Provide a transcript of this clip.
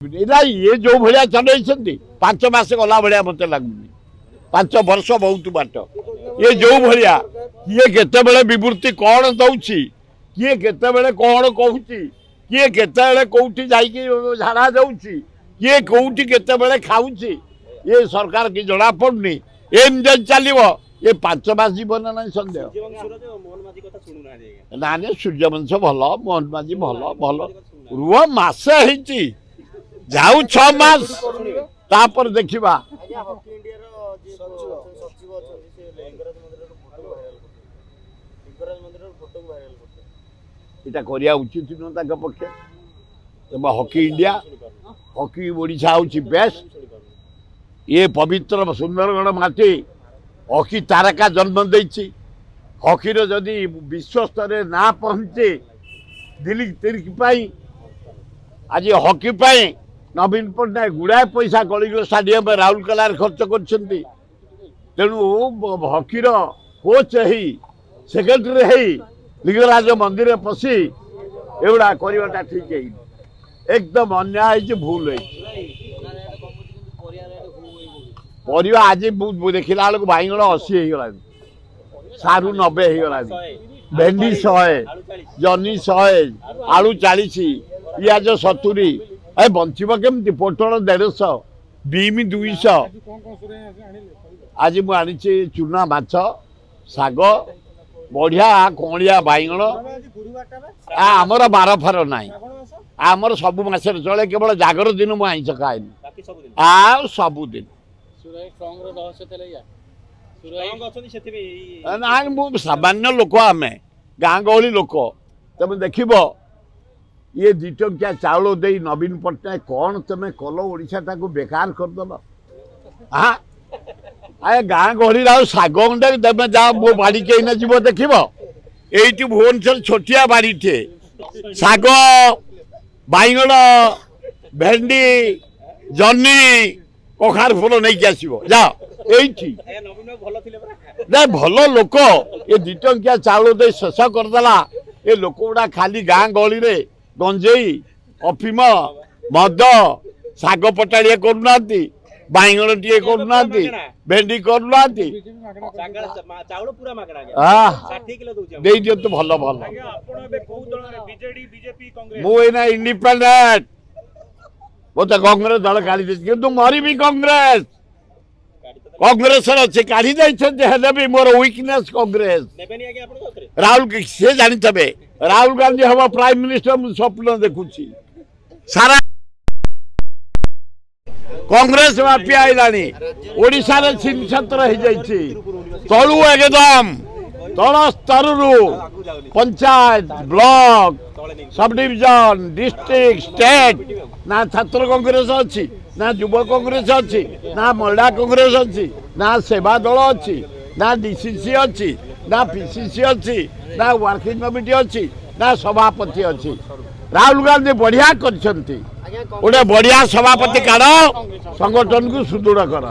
ये जो भाया चल 5 मास गला भाया मत लगुनि 5 वर्ष बहुत बाट ये जो भाया किए केते विवृत्ति कौन दौची किए केते कौन कहूँ किए केते कौटी झाड़ा जाऊँगी किए कौटी केते खाऊँची ये सरकार की जना पड़नी एम चलो ये 5 मास जीवन ना सन्देह ना सूर्यवंश भल मोहन माझी भल भल रुह मसे जाऊ 6 मास तापर देखिबा इटा करिया उचित न ताक पक्ष हॉकी इंडिया हॉकी ओडिशा होची बेस्ट ये पवित्र सुंदरगढ़ माटी हॉकी तारका जन्म देछि हॉकी रो जदि विश्व स्तर ना पहुंचे दिल्ली तिरकी पाई आज हॉकी पाई नवीन पट्टनायक गुड़ाए पैसा कलिंग स्टाडियम राउरकेला खर्च कर हॉकी कोच सेक्रेटरी लिंगराज मंदिर पशि एगुड़ा करवाटा ठीक है एकदम अन्याय भूल है परिवा आज देखला बेलू बैगण 80 होगा सारू 90 होगा भेंडी 100 जनी 100 आलू 40 पियाज 70 ए बंचब केमती पोटल 150 बीम 200 आज मुझे चूना माछ शाग बढ़िया कणिया बैगण आमर 12 फार ना आमर सब मसरे चले केवल जागर दिन मुझे आईस खाएनि आ सबुदिन ना सामान्य लोक आम गाँ गहली लोक तुम देख ये 2 टंकिया चाउल दे नवीन पट्टनायक कौन तुम कल ओडिशा को बेकार करदेल हाँ आए गाँ गहली शाग गंडे तुम जा मो बाड़ी के जीव देख ये भुवनेश्वर छोटिया बाड़ी टे शाग बैगण भेंडी जनी कखार फूल नहीं आसो जा भल लोक ये 2 टंकिया चाउल दे शेष करदेला ये लोक गुड़ा खाली गाँ गहली रे गंजेई अफिम मद शाग पटाड़िया करूना बैगण टे करूना भेंडी करूना दे दिंतु भल भल मुझे इंडिपेंडेंट मत कांग्रेस दल काढ़ी कि मरी भी कांग्रेस कांग्रेस अच्छे काढ़ी भी मोर वीकनेस कांग्रेस राहुल से जानी राहुल गांधी हम प्राइम मिनिस्टर मुझे स्वप्न देखुची सारा कांग्रेस माफिया आईलानी ओडिशा रे छिन छत्र हो जाइछि तळु एकदम तळ स्तर panchayat block sub division district state ना छात्र कांग्रेस अच्छी ना युवा कांग्रेस अच्छी ना महिला कांग्रेस अच्छी ना सेवा दल अच्छी ना डीसीसी अच्छी ना पीसीसी अच्छी ना वर्किंग कमिटी अच्छी ना सभापति अच्छी राहुल गांधी बढ़िया कर बढ़िया सभापति काढ़ संगठन को सुदृढ़ कर।